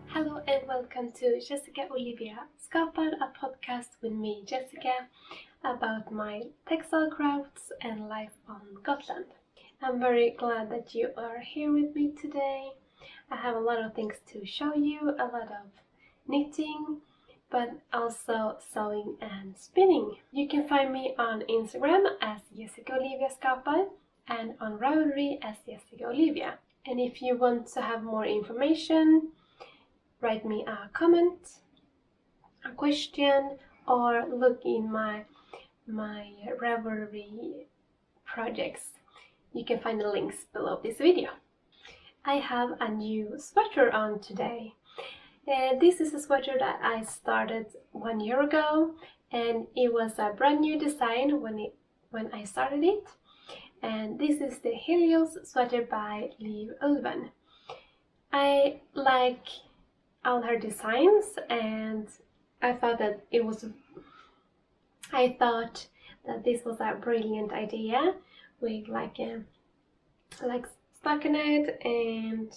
Hello and welcome to Jessika Olivia Skapar, a podcast with me, Jessika, about my textile crafts and life on Gotland. I'm very glad that you are here with me today. I have a lot of things to show you, a lot of knitting, but also sewing and spinning. You can find me on Instagram as Jessika Olivia Skapar and on Ravelry as Jessika Olivia. And if you want to have more information, write me a comment, a question, or look in my Ravelry projects. You can find the links below this video. I have a new sweater on today. This is a sweater that I started 1 year ago, and it was a brand new design when I started it. And this is the Helios sweater by Ulven. I like all her designs, and I thought that this was a brilliant idea with like stockinette and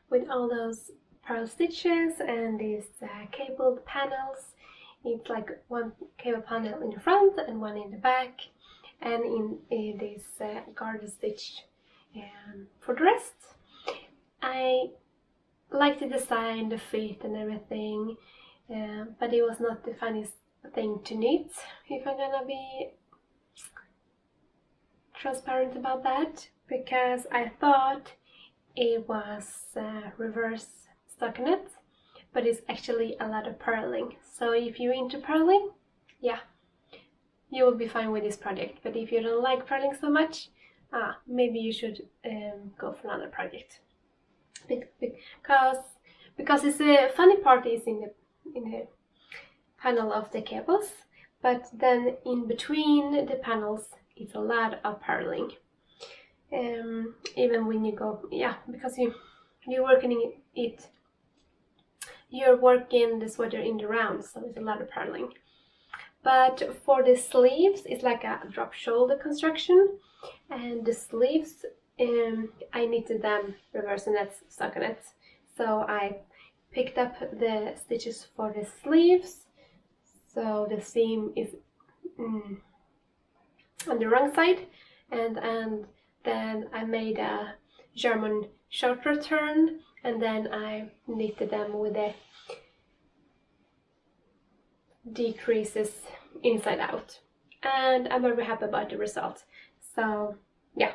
with all those pearl stitches and these cabled panels. It's like one cable panel in the front and one in the back, and in this garter stitch for the rest. I like the design, the fit and everything, but it was not the funniest thing to knit, if I'm gonna be transparent about that, because I thought it was reverse stockinette, but it's actually a lot of purling. So if you're into purling, yeah, you will be fine with this project. But if you don't like purling so much, maybe you should go for another project. Because it's a funny part is in the panel of the cables, but then in between the panels it's a lot of purling. Even when you go, because you're working the sweater in the round, so it's a lot of purling. But for the sleeves, it's like a drop shoulder construction, and the sleeves I knitted them reverse stockinette. So I picked up the stitches for the sleeves, so the seam is on the wrong side, and then I made a German short turn, and then I knitted them with the decreases inside out, and I'm very happy about the result. So yeah,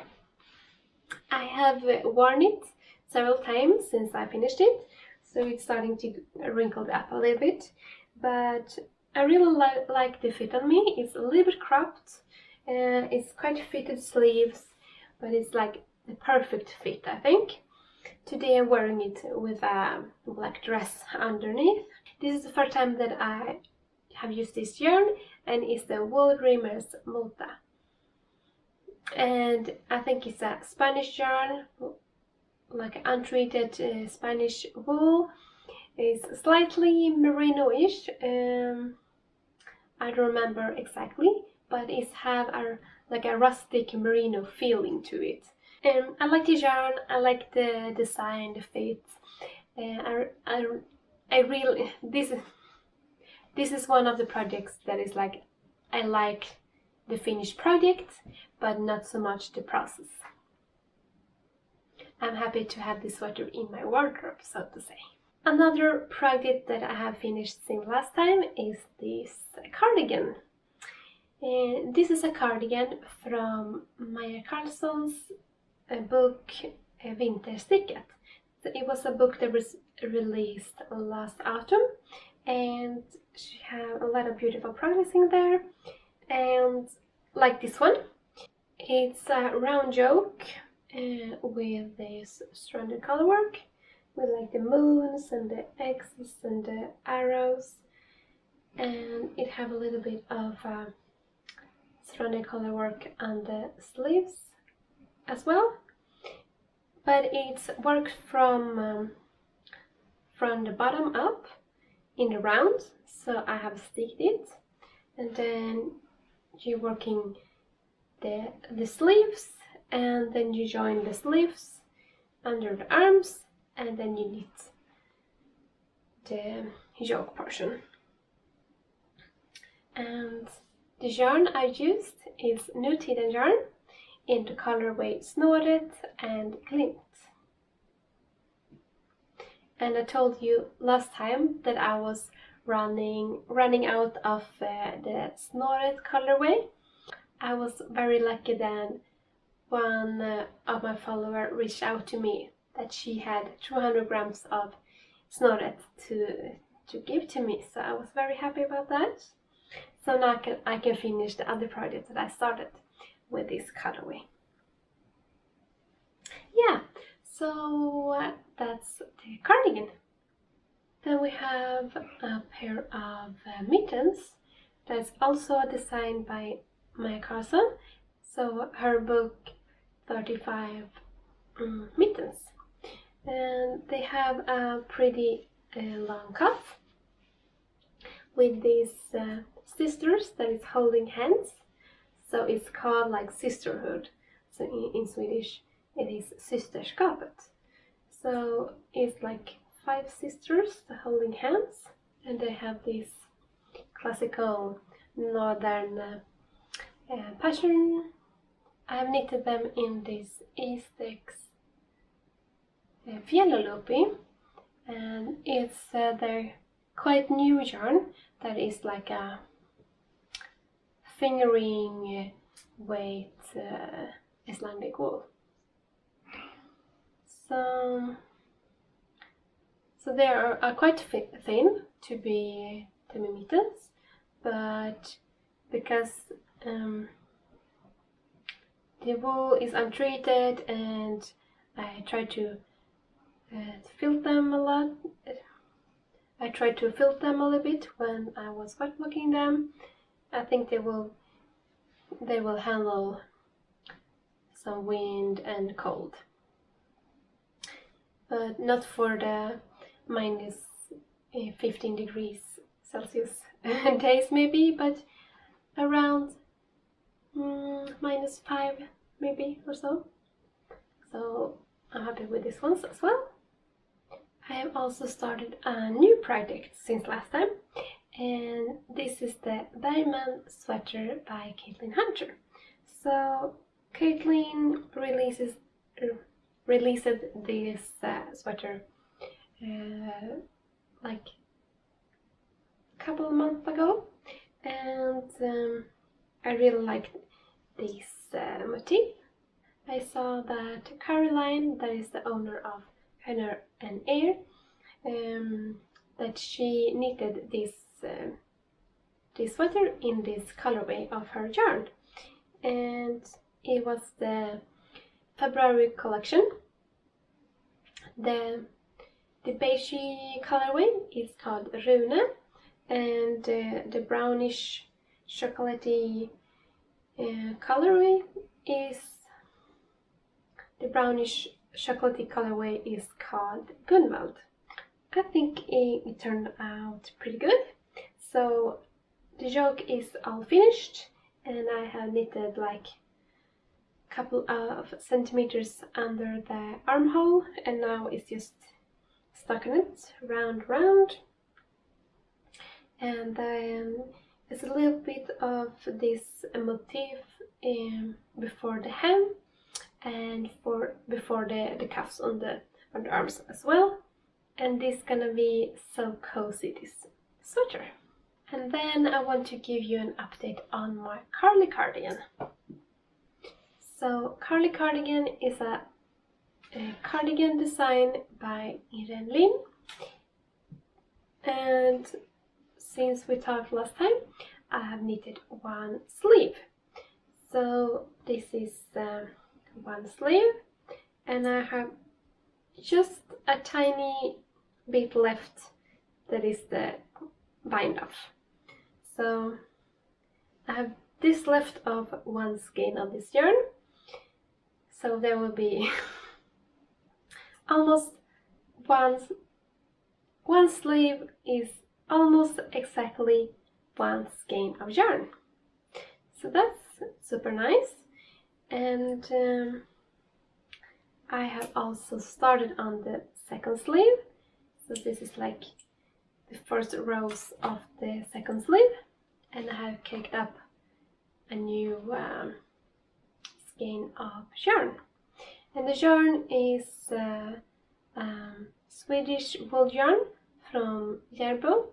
I have worn it several times since I finished it, so it's starting to wrinkle up a little bit, but I really like the fit on me. It's a little bit cropped, it's quite fitted sleeves, but it's like the perfect fit, I think. Today I'm wearing it with a black dress underneath. This is the first time that I have used this yarn, and it's the Wooldreamers Mota. And I think it's a Spanish yarn, like untreated Spanish wool. It's slightly merino-ish. I don't remember exactly, but it has like a rustic merino feeling to it. I like the yarn, I like the design, the fit. I really this is one of the projects that is like, I like the finished project, but not so much the process. I'm happy to have this sweater in my wardrobe, so to say. Another project that I have finished since last time is this cardigan. This is a cardigan from Maja Karlsson's book Vintersticket. It was a book that was released last autumn, and she had a lot of beautiful projects in there. And like this one, it's a round yoke with this stranded colorwork, with like the moons and the X's and the arrows, and it have a little bit of stranded colorwork on the sleeves as well. But it's worked from the bottom up in the round, so I have sticked it, and then you're working the sleeves, and then you join the sleeves under the arms, and then you knit yoke portion. And the yarn I used is Nutiden yarn in the colorway Snåret and Glint. And I told you last time that I was running out of the Snåret colorway. I was very lucky then one of my followers reached out to me that she had 200 grams of Snåret to give to me, so I was very happy about that. So now I can finish the other project that I started with this colorway. Yeah, so that's the cardigan. Then we have a pair of mittens that's also designed by my cousin. So her book 35 mittens. And they have a pretty long cuff with these sisters that is holding hands. So it's called like sisterhood. So in Swedish it is systerskapet. So it's like 5 sisters holding hands, and they have this classical northern pattern. I have knitted them in this Eastex Fjällolopi, and it's their quite new yarn that is like a fingering weight Icelandic wool. So they are quite thin to be mittens, but because the wool is untreated and I try to fill them a lot. I tried to fill them a little bit when I was wet blocking them. I think they will handle some wind and cold, but not for the minus 15 degrees Celsius days maybe, but around -5 maybe or so. So I'm happy with these ones as well. I have also started a new project since last time, and this is the Bergman sweater by Caitlin Hunter. So Caitlin released this sweater like a couple of months ago, and I really liked this motif. I saw that Caroline, that is the owner of Höner Eir, that she knitted this sweater in this colorway of her yarn, and it was the February collection. The beige colorway is called Rune, and the brownish chocolatey colorway is called Gunvald. I think it turned out pretty good. So the yoke is all finished, and I have knitted like a couple of centimeters under the armhole, and now it's just stuck in it round, and then it's a little bit of this motif before the hem and before the cuffs on the arms as well. And this is gonna be so cozy, this sweater. And then I want to give you an update on my Carly cardigan. So Carly cardigan is a cardigan designed by Irene Lin, and since we talked last time, I have knitted one sleeve. So this is one sleeve, and I have just a tiny bit left that is the bind off. So I have this left of one skein of this yarn, so there will be almost one sleeve is almost exactly one skein of yarn. So that's super nice. And I have also started on the second sleeve. So this is like the first rows of the second sleeve, and I have caked up a new skein of yarn. And the yarn is Swedish wool yarn from Järbo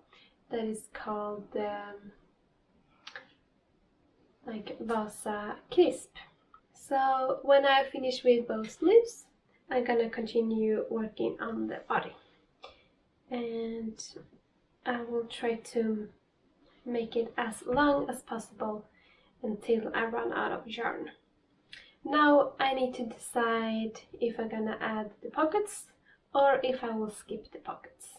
that is called like Vasa Crisp. So when I finish with both sleeves, I'm gonna continue working on the body, and I will try to make it as long as possible until I run out of yarn. Now I need to decide if I'm gonna add the pockets or if I will skip the pockets.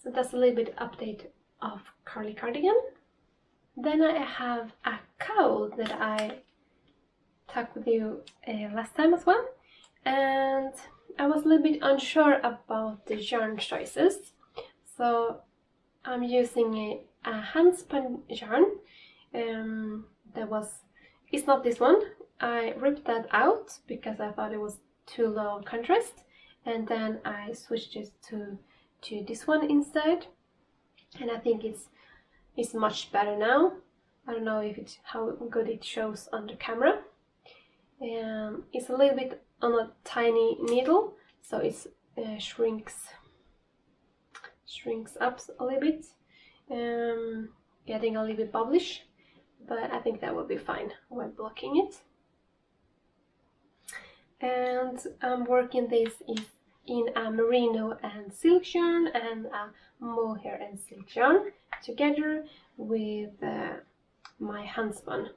So that's a little bit update of Curly Cardigan. Then I have a cowl that I talked with you last time as well, and I was a little bit unsure about the yarn choices, so I'm using a handspun yarn. It's not this one. I ripped that out because I thought it was too low contrast, and then I switched it to this one instead, and I think it's much better now. I don't know if how good it shows on the camera. It's a little bit on a tiny needle, so it shrinks up a little bit, getting a little bit bubblish, but I think that will be fine when blocking it. And I'm working this in a merino and silk yarn and a mohair and silk yarn together with my handspun.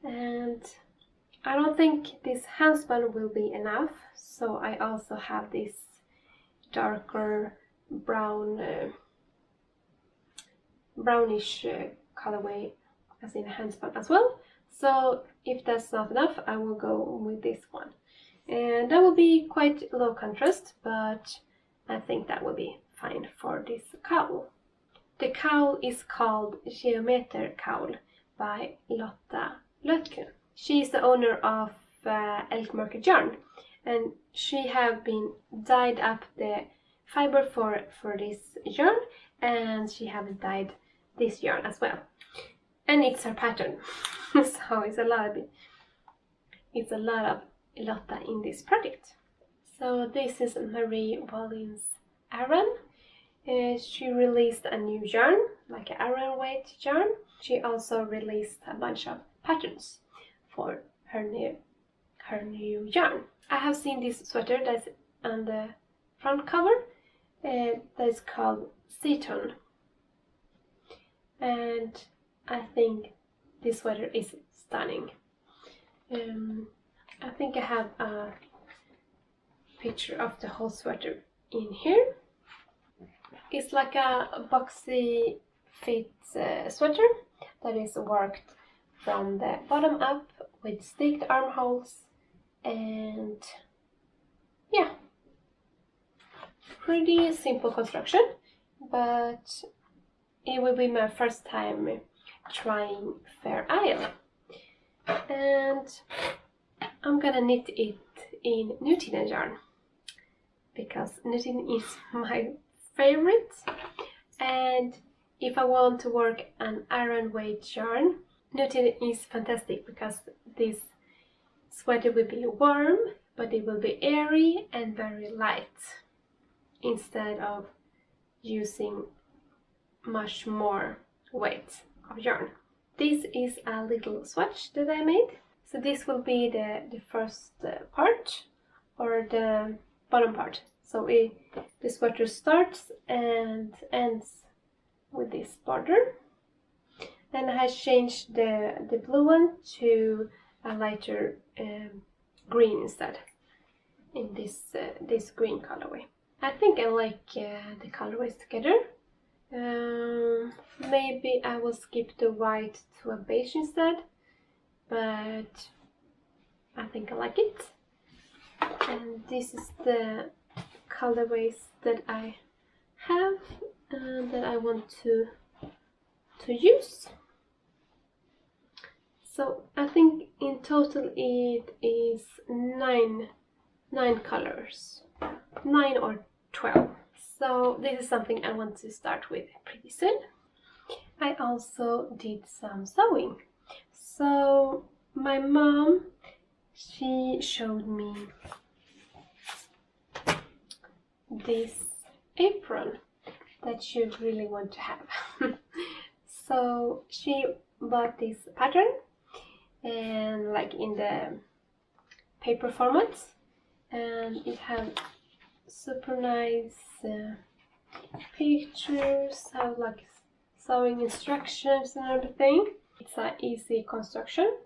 And I don't think this handspun will be enough, so I also have this darker brown, brownish colorway as in handspun as well. So if that's not enough, I will go with this one. And that will be quite low contrast, but I think that will be fine for this cowl. The cowl is called Geometer Cowl by Lotta Lötkun. She is the owner of Elk Market Yarn, and she have been dyed up the fiber for this yarn, and she have dyed this yarn as well. And it's her pattern, so it's a lot of Lotta in this project. So this is Marie Wallin's Aran. She released a new yarn, like an Aran weight yarn. She also released a bunch of patterns for her new yarn. I have seen this sweater that's on the front cover that is called Seaton, and I think this sweater is stunning. I think I have a picture of the whole sweater in here. It's like a boxy fit sweater that is worked from the bottom up with sticked armholes, and yeah, pretty simple construction, but it will be my first time trying Fair Isle, and I'm gonna knit it in Nutiden yarn because Nutiden is my favorite, and if I want to work an Aran weight yarn, Nutiden is fantastic because this sweater will be warm, but it will be airy and very light instead of using much more weight of yarn. This is a little swatch that I made. So this will be the first part, or the bottom part. So the sweater starts and ends with this border. Then I changed the blue one to a lighter green instead, in this green colorway. I think I like the colorways together. Maybe I will skip the white to a beige instead, but I think I like it. And this is the colorways that I have that I want to use. So I think in total it is nine colors, 9 or 12. So this is something I want to start with pretty soon. I also did some sewing. So my mom, she showed me this apron that you really want to have. So she bought this pattern and like in the paper format, and it has super nice pictures, have like sewing instructions and everything. It's an easy construction.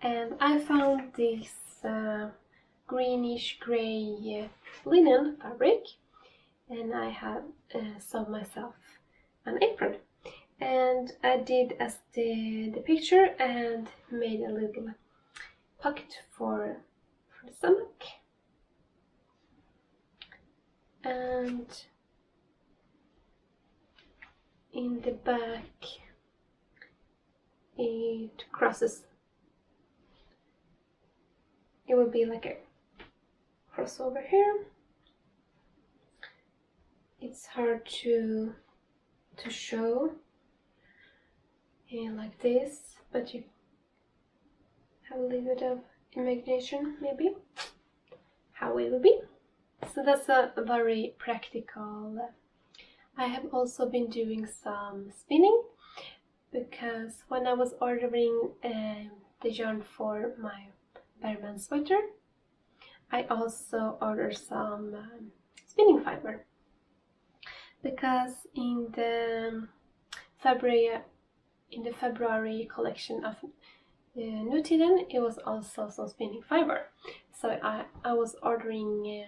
And I found this greenish gray linen fabric, and I have sewn myself an apron. And I did as the picture and made a little pocket for the stomach. And in the back it crosses. It will be like a crossover here. It's hard to show like this, but you have a little bit of imagination maybe how it will be. So that's a very practical. I have also been doing some spinning, because when I was ordering the yarn for my Bergman sweater, I also ordered some spinning fiber, because in the February collection of Nutiden, it was also some spinning fiber. So I was ordering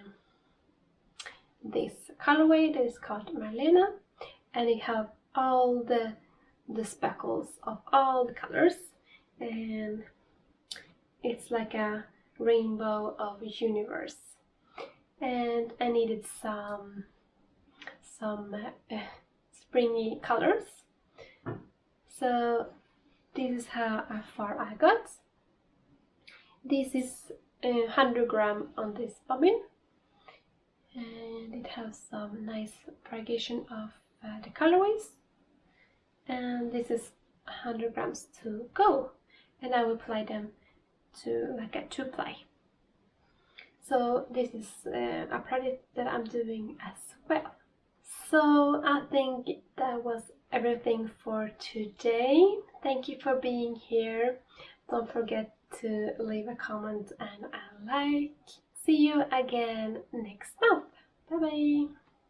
this colorway that is called Malena, and it have all the speckles of all the colors, and it's like a rainbow of universe. And I needed some springy colors. So this is how far I got. This is 100 grams on this bobbin, and it has some nice variegation of the colorways. And this is 100 grams to go, and I will apply them to like a 2-ply. So this is a project that I'm doing as well. So I think that was everything for today. Thank you for being here. Don't forget to leave a comment and a like. See you again next month. Bye bye.